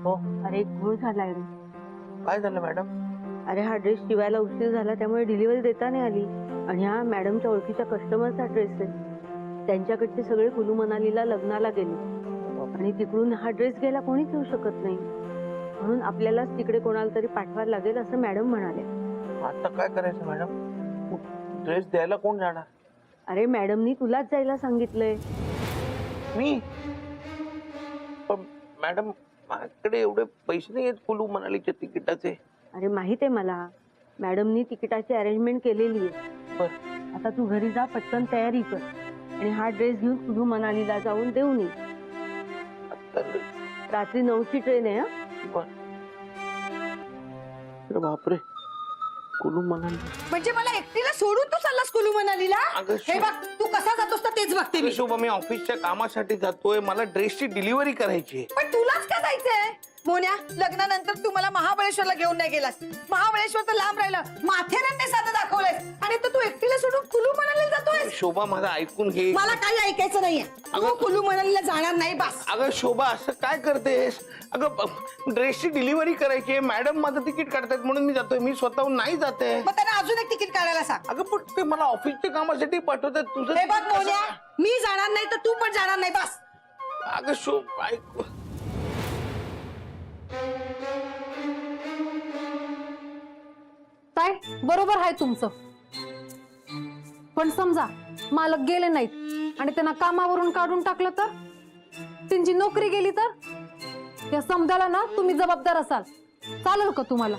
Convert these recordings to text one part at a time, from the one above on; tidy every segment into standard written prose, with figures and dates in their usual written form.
हो. अरे घोळ झालाय रे. काय झालं मॅडम? अरे हा ड्रेस शिवायला उशीर झाला त्यामुळे डिलिव्हरी देता नाही आली आणि हा मॅडमच्या ओळखीच्या कस्टमरचा ड्रेस आहे. त्यांच्याकडचे सगळे कुलू मनालीला लग्नाला गेले आणि तिकडून हा ड्रेस घ्यायला कोणीच येऊ शकत नाही, म्हणून आपल्यालाच तिकडे कोणाला तरी पाठवायला लागेल असं मॅडम म्हणाले. आता काय करायचं मॅडम? ड्रेस द्यायला कोण जाणार? अरे मॅडमनी तुलाच जायला सांगितलंय. मी? पण मॅडम माझ्याकडे एवढे पैसे नाही आहेत कुलू मनालीच्या तिकिटाचे. अरे माहित आहे मला, मॅडमनी तिकिटाची अरेंजमेंट केलेली आहे. बर, आता तू घरी जा, पटकन तयारी कर आणि हा ड्रेस घेऊन कुलू मनालीला जाऊन देऊन ये. रात्री 9ची ट्रेन आहे. अरे बापरे, कुलू मनाली म्हणजे मला एकटीला सोडून तू चाललास कुलू मनालीला? अगं हे बघ, तू कसा जातोस तर तेच बघते मी. शोभा, मी ऑफिसच्या कामासाठी जातोय, मला ड्रेसची डिलिव्हरी करायची आहे. पण तुलाच का जायचंय? मोन्या, लग्नानंतर तू मला महाबळेश्वरला घेऊन नाही गेलास. महाबळेश्वर तर लांब राहिलं, माथेरानने साधं दाखवलंयस आणि आता तू एकटीला सोडून कुलू मनालीला जातोय. शोभा, माझं ऐकून घे. मला काही ऐकायचं नाहीये. तू कुलू मनालीला जाणार नाही बस. अगं शोभा, असं काय करतेस? अगं ड्रेसची डिलिव्हरी करायची आहे, मॅडम माझं तिकीट काढतायत म्हणून मी जातोय. मी स्वतःहून नाही जाते. मग त्यांना अजून एक तिकीट काढायला सांग. अगं पण ते मला ऑफिसच्या कामासाठी पाठवतात. तुझं हे बघ मोन्या, मी जाणार नाही तर तू पण जाणार नाही बस. अगं शोभा, ऐक. काय बरोबर आहे तुमचं, पण समजा मालक गेले नाहीत आणि त्यांना कामावरून काढून टाकलं तर, त्यांची नोकरी गेली तर या समजाला ना तुम्ही जबाबदार असाल. चालेल का तुम्हाला?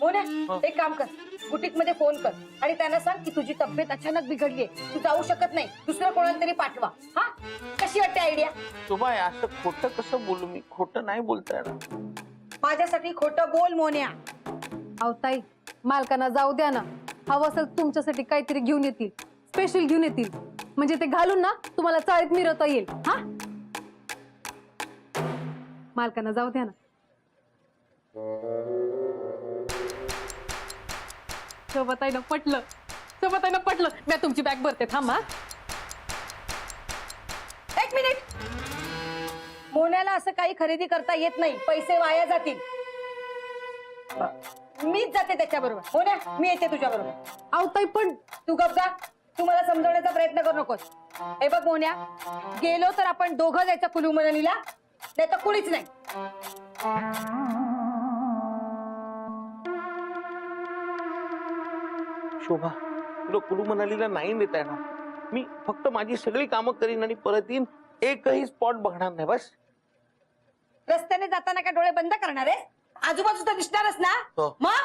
मोन्या, एक काम कर, बुटीक मध्ये फोन कर आणि त्यांना सांग की तुझी तब्येत अचानक बिघडलीये, तू जाऊ शकत नाही, दुसरं कोणाला तरी पाठवा. हा, कशी वाटते आयडिया? शोभा, असं खोटं कसं बोलू मी? खोटं नाही बोलता येणार. माझ्यासाठी खोटं बोल मोन्या. अहो ताई, मालकांना जाऊ द्या ना. हवं असेल तुमच्यासाठी काहीतरी घेऊन येतील, स्पेशल घेऊन येतील, म्हणजे ते घालून ना तुम्हाला चाळीत मिरवता येईल. हा, मालकांना जाऊ द्या ना. शोभाताईनं पटलं, शोभाताईनं पटलं. मी तुमची बॅग भरते, थांबा. एक मिनिट. मोन्याला असं काही खरेदी करता येत नाही, पैसे वाया जातील. मीच जाते त्याच्याबरोबर. मोन्या, मी येते तुझ्या बरोबर. अहो ताई, पण तू गप जा. तू मला समजवण्याचा प्रयत्न करू नकोस. हे बघ मोन्या, गेलो तर आपण दोघं जायचं कुलू मनालीला, नाही तर कुणीच नाही. शोभा, तुला कुलू मनालीला नाही नेता येणार. मी फक्त माझी सगळी कामं करीन आणि परत येईन. एकही स्पॉट बघणार नाही. बस. रस्त्याने जाताना काय डोळे बंद करणार आहे? आजूबाजू तर दिसणारच ना. हो. मग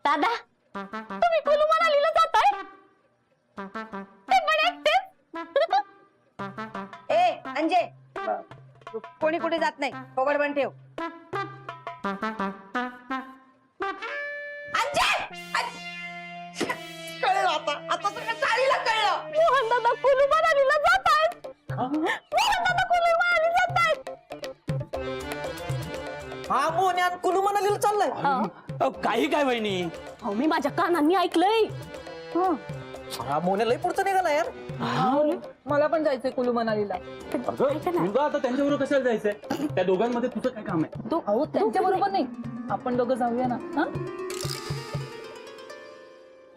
दादा, तुम्ही कुलू मनालीला जाताय? ते पण एकटेच? ए अंजे, कोणी कुठे जात नाही, फोगड बंद ठेव. अंजे, कळलं आता सगळं चाळीला कळलं. मोहन दादा कुलू मनालीला जातायत. मोहन दादा कुलू मनालीला जातायत. हा, मोन्या कुलू मनालीला चाललाय. काही काय वहिनी, अहो, मी माझ्या कानांनी ऐकलंय. हा मोन्या लय पुढचं निघाला यार. मला पण जायचंय कुलू मनालीला. मुलगा आता त्यांच्याबरोबर कशाला जायचंय? त्या दोघांमध्ये तुझं काय काम आहे? अहो, त्यांच्या बरोबर नाही, आपण दोघं जाऊया ना.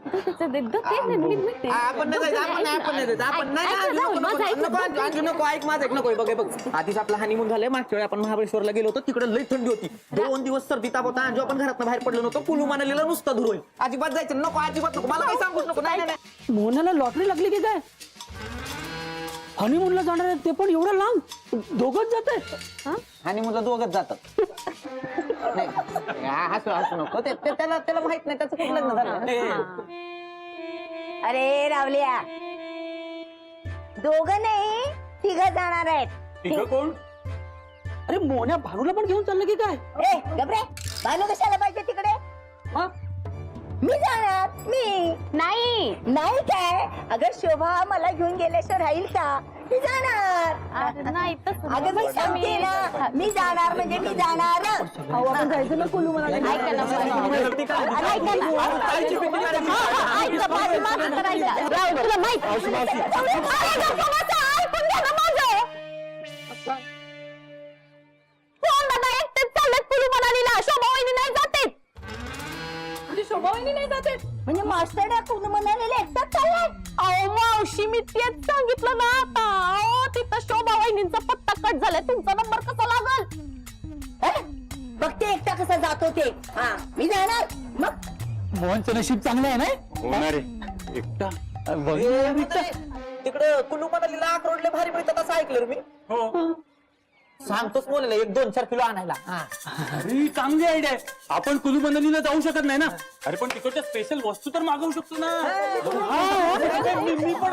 आपण नाही जायचं, आपण नाही जायचं, आपण नाही नको. ऐक माझं, ऐक नको. बघ आधीच आपला हनीमून झालंय. मागच्या वेळी आपण महाबळेश्वरला गेलो होतो, तिकडे लई थंडी होती. 2 दिवस सर्दी ताप होता. जो आपण घरात बाहेर पडलो नव्हतो. कुलू मनालीला नुसतं धुर होईल. अजिबात जायचं नको, अजिबात नको. मला काही सांगूच नको. नाही नाही. मोहनाला लॉटरी लागली की काय? हनीमूनला जाणार आहे ते पण एवढं लांब? दोघंच जात आहे? हनीमूनला दोघंच जातात. नाही, हसू नको. त्याला माहित नाही त्याचं कुठं लग्न झालं. अरे रावल्या, दोघं नाही, 3 जाणार आहेत. तिघं कोण? अरे मोन्या भारूला पण घेऊन चाललं की काय? ए गबरे, भानू कशाला पाहिजे तिकडे? मी जाणार. मी नाही काय? अगं शोभा मला घेऊन गेल्याशिवाय राहील का? मी जाणार. नाही अगं मी सांगते ना, मी जाणार म्हणजे मी जाणार. आपण जायचं ना कुलू मनालीला. ऐका ना, दादा एकटेच चाललेत कुलू मनालीला. शोभा वहिनी नाही जाते. शोभा वहिनी नाही जाते म्हणजे मास्टर कुलू मनालीला एकटाच चाललाय. अहो मावशी मी तेच सांगितलं ना आता. अहो तिथं शोभा वहिनींचा पत्ता कट झालाय. तुमचा नंबर कसा लागल? बघते एकटा कसा जातो ते. हा मी जाणार मग. मोहनचं नशीब चांगलं आहे ना होणार एकटा तिकडे कुलू मनालीला अक्रोडले भारी मिळतात असं ऐकलं रे मी. हो सांगतोच मुलीला 1-2-4 किलो आणायला. अरे चांगली आयडिया आहे. आपण कुलू मनालीला जाऊ शकत नाही ना. अरे पण तिकडच्या स्पेशल वस्तू तर मागवू शकतो ना. मी पण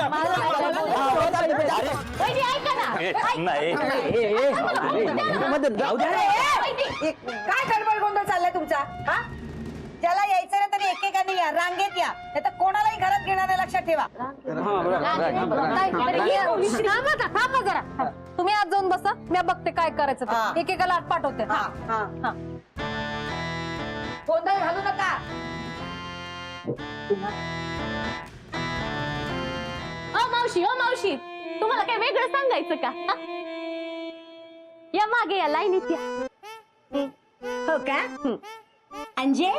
वहिनी ऐका ना. काय गडबड गोंधळ चाललाय तुमचा? हा ज्याला यायचं ना तरी एकेकाने या, रांगेत या, नाही तर कोणालाही घरात घेणार आहे, लक्षात ठेवा. थांबा जरा. तुम्ही आज जाऊन बसा, मी बघते काय करायचं ते. एकेकाला आत पाठवते. गोंधळ घालू नका. ओ मावशी तुम्हाला काय वेगळं सांगायचं का? या मागे या लाईनीत या. हो का? अंजे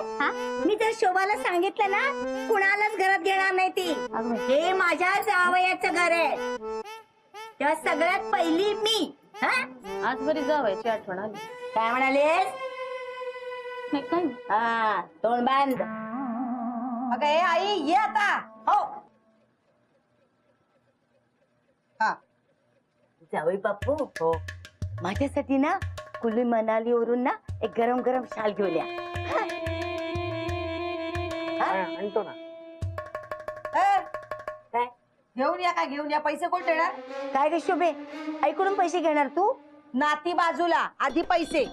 मी जर शोभाला सांगितलं ना कुणालाच घरात घेणार नाही ती. हे माझ्या जावयाचं घर आहे. तेव्हा सगळ्यात पहिली मी. आज बरी जावयाची आठवण आली. काय म्हणालेस? हा तोंड बांध. अगं हे आई ये आता. हो जावई बापू हो माझ्यासाठी ना कुलू मनाली वरून ना एक गरम गरम शाल घेऊन या. आणतो ना. काय घेऊन या, काय घेऊन या. पैसे कोण देणार? काय ग शोभे ऐकून पैसे घेणार तू? नाती बाजूला, आधी पैसे.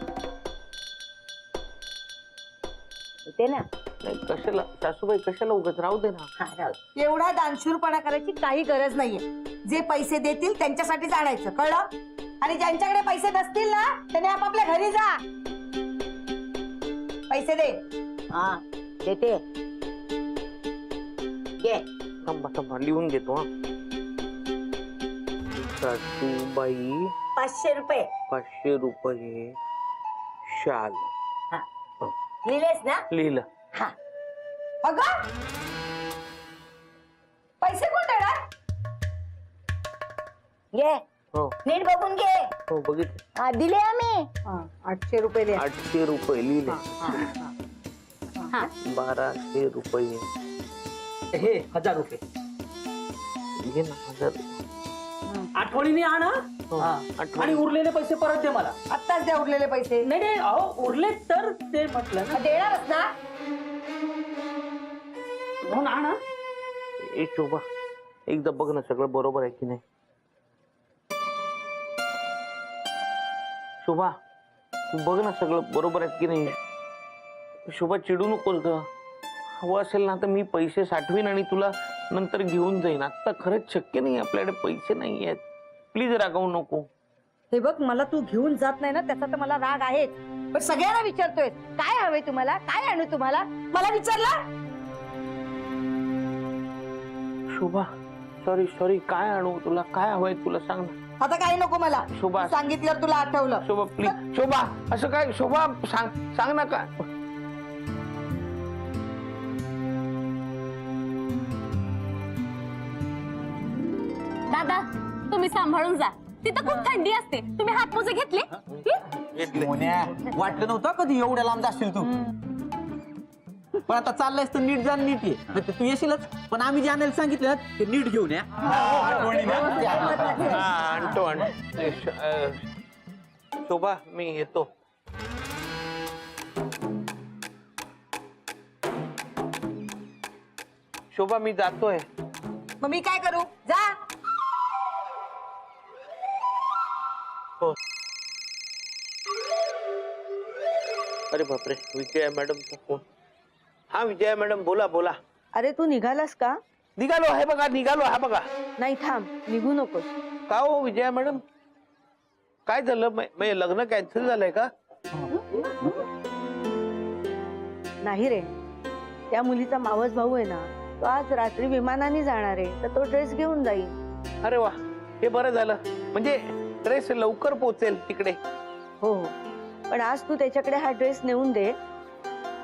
ते ना नाही कशाला सासूबाई, कशाला उगाच राहू दे ना. हा राहू. एवढा दानशूरपणा करायची काही गरज नाहीये. जे पैसे देतील त्यांच्यासाठीच आणायचं, कळलं? आणि ज्यांच्याकडे पैसे नसतील ना त्याने आपापल्या घरी जा. पैसे दे. हा देते. घे. थांबा लिहून घेतो. हा सासूबाई 500 रुपये 500 रुपये शाल. लिहिलेस ना? लिहिलं. हा अगं पैसे कोण देणार? घे हो नीट बघून घे. हो बघितलं. हा दिले आम्ही. 800 रुपये दे. 800 रुपये लिहिले. 1200 रुपये. हे 1000 रुपये घे ना 1000. आठवणीने आणा आणि उरलेले पैसे परत दे मला. आत्ताच द्या उरलेले पैसे. नाही नाही अहो उरले तर ते म्हटलं ना देणारच ना? म्हणून आणा. ए शोभा एकदा बघ ना सगळं बरोबर आहे की नाही. शोभा तू बघ ना सगळं बरोबर आहे की नाही. शोभा चिडू नकोस ग. हवं असेल ना तर मी पैसे साठवीन आणि तुला नंतर घेऊन जाईन. आता खरंच शक्य नाही, आपल्याकडे पैसे नाही आहेत. प्लीज रागावू नको. हे बघ मला तू घेऊन जात नाही ना त्याचा तर मला राग आहेच. पण सगळ्यांना विचारतोय काय हवंय तुम्हाला, काय आणू तुम्हाला. मला विचारला. शोभा सॉरी काय आणू तुला, काय हवंय तुला सांग ना. आता काही नको मला. शोभा सांगितलं तुला आठवलं. शोभा प्लीज. शोभा असं काय. शोभा सांग ना का. दादा तुम्ही सांभाळून जा. तिथं खूप थंडी असते. तुम्ही हातमोजे घेतले? मोन्या वाटलं नव्हतं कधी एवढ्या लांब जाशील तू. पण आता चाललंयस तर नीट जा नीट ये. नाहीतर तू येशीलच. पण आम्ही जे आणायला सांगितलं ना ते नीट घेऊन या. आणतो. शोभा मी येतो. शोभा मी जातोय. मग मी काय करू? जा. हो. अरे बापरे विजया मॅडमचा फोन. हा विजया मॅडम बोला. अरे तू निघालास का? निघालो आहे बघा. निघालो हा बघा. नाही थांब, निघू नकोस. का हो विजया मॅडम काय झालं? लग्न कॅन्सल झालंय का? नाही रे, त्या मुलीचा मावस भाऊ आहे ना, तो आज रात्री विमानाने जाणार आहे, तर तो ड्रेस घेऊन जाईल. अरे वा हे बरं झालं. म्हणजे ड्रेस लवकर पोहोचेल तिकडे. हो हो, पण आज तू त्याच्याकडे हा ड्रेस नेऊन दे.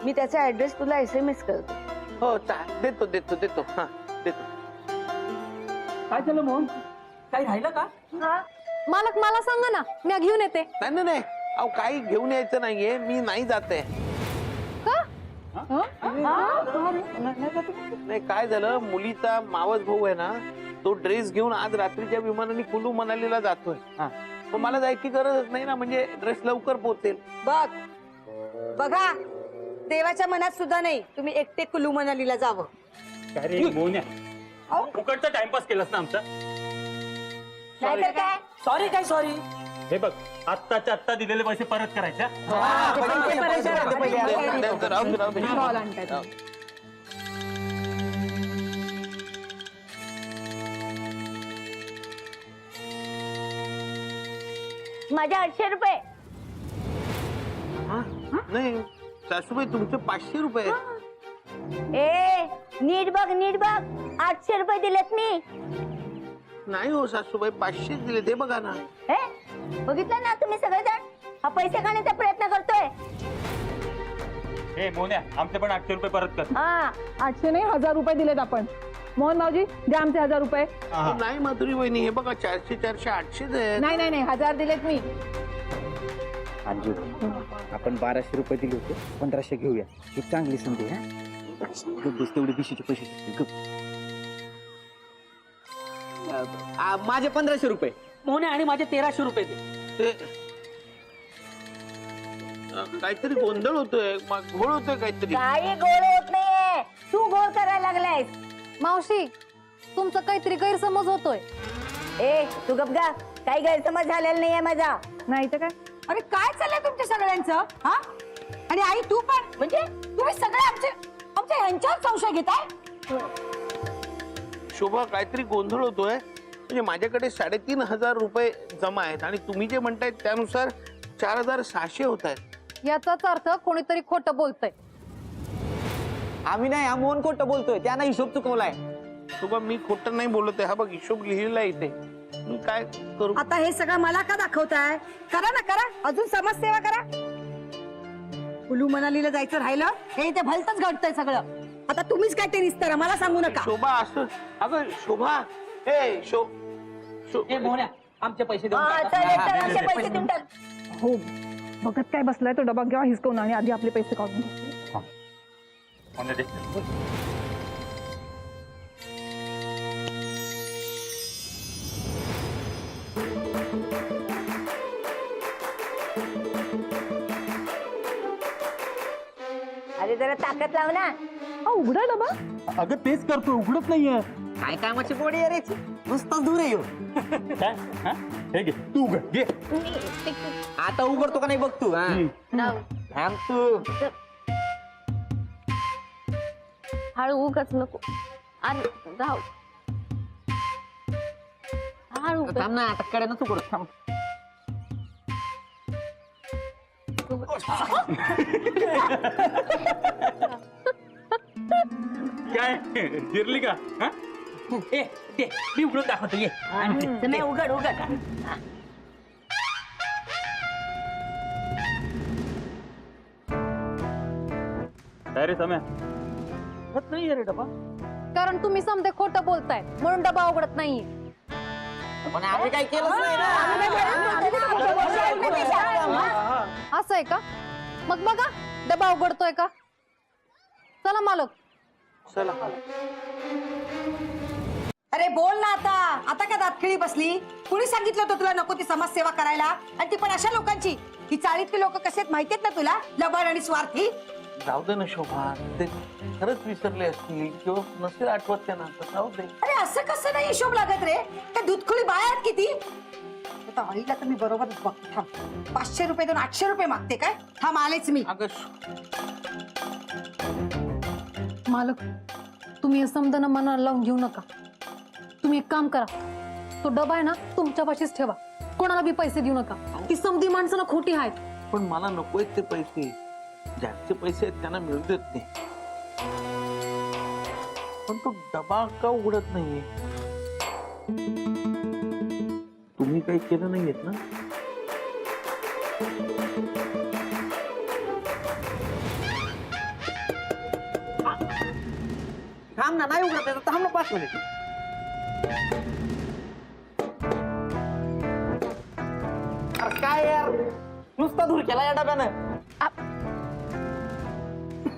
मी त्याचा ऍड्रेस तुला SMS करते. हो देतो देतो देतो हा देतो. काय झालं मोहन, काही राहिलं का? मालक मला सांगा ना, मी घेऊन येते. नाही नाही नाही, अहो काही घेऊन यायचं नाहीये, मी नाही जाते. नाही काय झालं, मुलीचा मावस भाऊ आहे ना, तो ड्रेस घेऊन आज रात्रीच्या विमानाने कुलू मनालीला जातोय. मग मला जायची गरजच नाही ना, म्हणजे ड्रेस लवकर पोहोचेल. बघा, देवाच्या मनात सुद्धा नाही तुम्ही एकटे कुलू मनालीला जावं. काय रे मोन्या, फुकटचा टाइमपास केलास ना आमचा. नाहीतर काय. सॉरी काय सॉरी. हे बघ, आत्ताच्या आत्ता दिलेले पैसे परत करायचे. माझे 800 रुपये. नाही सासूबाई, तुमचे 500 रुपये. ए नीट बघ नीट बघ, 800 रुपये दिलेत मी. नाही हो सासूबाई, 500 दिले ते बघा ना. हे बघितलं ना तुम्ही सगळेजण, हा पैसे खाण्याचा प्रयत्न करतोय. हे मोन्या, आमचे पण 800 रुपये परत कर. हा 800 नाही, 1000 रुपये दिलेत आपण. मोहन भाऊजी द्या आमचे 1000 रुपये. नाही माधुरी वहिनी, हे बघा 400 400 800 आहेत. नाही नाही नाही, 1000 दिलेत मी. अंजू, आपण 1200 रुपये दिले होते, 1500 घेऊया. ही चांगली संधी आहे. तेवढे बिशीचे पैसे गप. माझे 1500 रुपये मोहने आणि माझे 1300 रुपये दे. ते काहीतरी गोंधळ होतोय, घोळ होतोय काहीतरी. काही गोळ होत नाहीये, तू गोळ करायला लागलायस. मावशी, तुमचा काहीतरी गैरसमज होतोय. ए तू गप गा, काही गैरसमज झालेला नाहीये माझा. नाही तर काय. अरे काय चाललंय तुमच्या सगळ्यांचं? हा, आणि आई तू पण, म्हणजे तुम्ही सगळे आमच्या ह्यांच्यावर संशय घेताय. शोभा, काहीतरी गोंधळ होतोय. म्हणजे माझ्याकडे 3500 रुपये जमा आहेत आणि तुम्ही जे म्हणताय त्यानुसार 4600 होत आहेत. याचाच अर्थ कोणीतरी खोटं बोलतंय. आम्ही नाही, हा मोहन खोटं बोलतोय, त्यानं हिशोब चुकवलाय. शोभा, मी खोटं नाही बोलत आहे. हा बघ, हिशोब लिहिलेला आहे इथे. मी काय करू? आता हे सगळं मला का दाखवताय? करा ना करा, अजून समाजसेवा करा. कुलू मनालीला जायचं राहिलं, हे इथे भलतच घडतंय सगळं. आता तुम्हीच काय ते निस्तारा, मला सांगू नका. शोभा असं, अगं शोभा, हे मोहन्या, आमचे पैसे देऊन हा टाक. चल चल, आमचे पैसे देऊन टाक. हो, बघत काय बसलाय तो डबा घ्या हिसकवून आणि आधी आपले पैसे काढून घ्या. मोन्या दे. अरे जरा ताकद लाव ना. उघडा डबा. अगं तेच करतो, उघडत नाहीये. काय कामाची पोडी आहे रे, नुसतं दूर आहे ह्यो. काय? हा? हे घे, तू उघड घे. आता उघडतो का नाही बघ तू. थांब तू. हळू उगाच नको. अरे जाऊ. हळू थांब ना, आता कडे नको करू. थांब. काय गिरली का? हा? ए दे, मी उघडून दाखवतो ये. तुम्ही उघड उघड. काय रे सम्या? नाही रे डबा. कारण तुम्ही समजे खोटं बोलताय म्हणून डबा उघडत नाहीये. पण आम्ही काय केलंच नाही ना. असं आहे का? मग बघा डबा उघडतोय का. चला मालक. चला. अरे बोल ना आता, आता का दातखिळी बसली? कुणी सांगितलं होतं तुला नको ती समाजसेवा करायला? आणि ती पण अशा लोकांची. ही चाळीतली लोक कसे आहेत माहितीयेत ना तुला? लबाड आणि स्वार्थी. जाऊ दे ना शोभा, ते खरंच विसरले असतील किंवा नसेल आठवत त्यांना, तर जाऊ दे. अरे असं कसं नाही हिशोब लागत रे? त्या दूधखोळी बाया आहेत किती? आता आईला तर मी बरोबर बघते. थांब, 500 रुपये देऊन 800 रुपये मागते काय? थांब आलेच मी. अगं मालक, तुम्ही हे समजांना मनाला लावून घेऊ नका. तुम्ही एक काम करा, तो डबा आहे ना तुमच्या पाशीच ठेवा. कोणाला बी पैसे देऊ नका. ती समधी माणसं खोटी आहेत. पण मला नकोय ते पैसे. ज्यांचे पैसे आहेत त्यांना मिळू देत नाही. पण तो डबा का उघडत नाहीये? तुम्ही काही केलं नाहीयेत ना? थांब ना, नाही उघडत आहे, थांब ना 5 मिनिट. अरे काय यार, नुसता धूर केला या डब्यानं.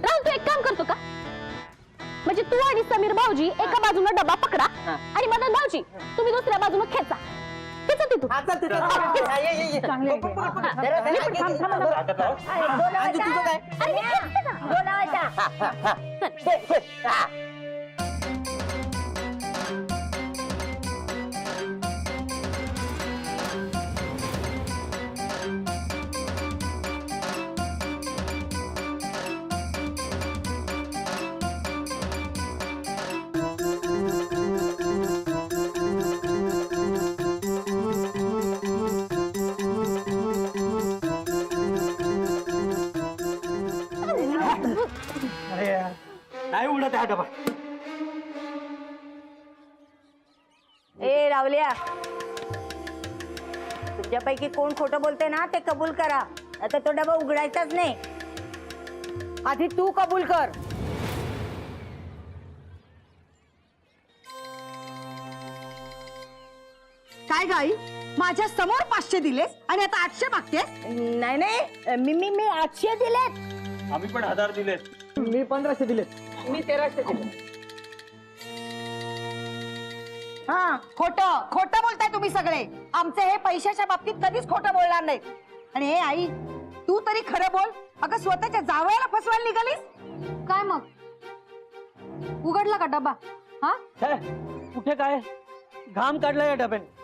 राहुल, तू एक काम करतो का? म्हणजे तू आणि समीर भाऊजी एका बाजूने डबा पकडा आणि मदन भाऊजी तुम्ही दुसऱ्या बाजूने खेचा. खेचा तिथून. हा, चल तिथे. हा, ये. चांगली पकड, idea. पकड, पकड. जरा- जरा- थांब, थांब, थांब. अंजू, तुझं काय? अरे मी खेचते ना. अरे यार, नाही उघडत हा डबा. ए रावल्या, तुमच्यापैकी कोण खोटं बोलते ना ते कबूल करा, आता तो डबा उघडायचाच नाही. आधी तू कबूल कर. काय गाई, माझ्या समोर 500 दिलेस आणि आता 800 मागतेस? नाही नाही, मी 800 दिलेत. आम्ही पण 1000 दिलेत. मी 1500 दिले. मी 1300 दिले. हा, खोटं खोटं बोलताय तुम्ही सगळे. आमचे हे पैशाच्या बाबतीत कधीच खोटं बोलणार नाही. आणि हे आई, तू तरी खरं बोल. अगं स्वतःच्या जावयाला फसवायला निघालीस? काय मग उघडला का डबा? हा, कुठे काय घाम काढला या डब्याने.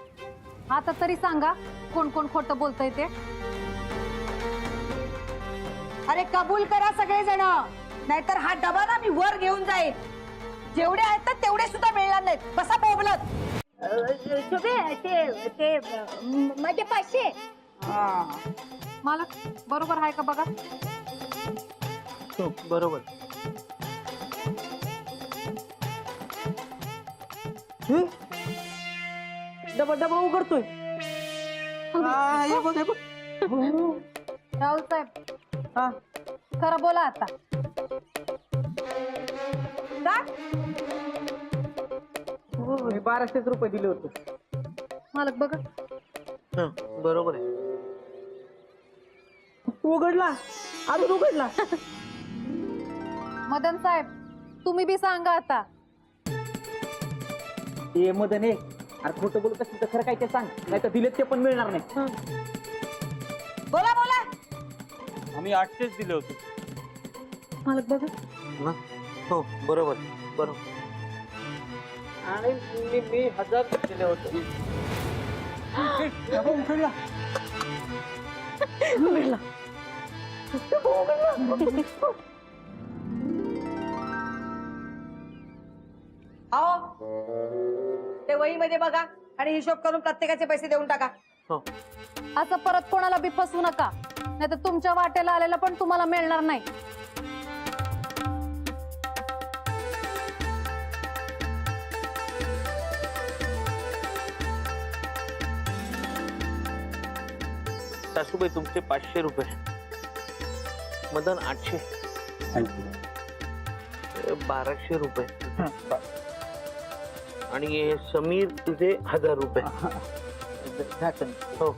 आता तरी सांगा कोण कोण खोटं बोलतय ते. अरे कबूल करा सगळे जण, नाहीतर हा डबा ना मी वर घेऊन जाईल. जेवढे आहेत ना तेवढे सुद्धा मिळणार नाहीत. बसा बोबलत. शुभे, ते माझे 500. मालक बरोबर आहे का बघा. बरोबर. डबा उघडतोय. हे बघ, हे बघ. राहुल साहेब, हा. खरं बोला आता. मी 1200 रुपये दिले होते. मालक बघा. बरोबर आहे. उघडला, अजून उघडला. मदन साहेब, तुम्ही बी सांगा आता. हे मदन आहे. अरे खोटं बोलत असेल तर खरं काय ते सांग, नाही तर दिलेत ते पण मिळणार नाही. बोला बोला. आम्ही 800 दिले होते. मालक बघा. ना? हो, बरोबर बरोबर. आणि मी 1000 दिले होते. डबा उघडला. आओ, ते वहीमध्ये बघा आणि हिशोब करून प्रत्येकाचे पैसे देऊन टाका. हो. असं परत कोणाला बी फसवू नका, नाही तर तुमच्या वाट्याला आलेला पण तुम्हाला मिळणार नाही. सासूबाई तुमचे 500 रुपये, मदन 800, 1200 रुपये आणि हे समीर तुझे 1000 रुपये. हो.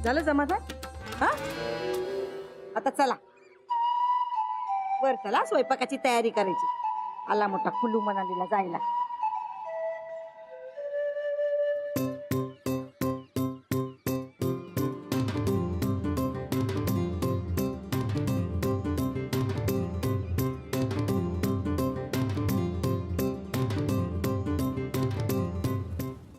झालं समाधान? हा, आता चला वर, चला स्वयंपाकाची तयारी करायची. आला मोठा कुलू मनालीला जायला.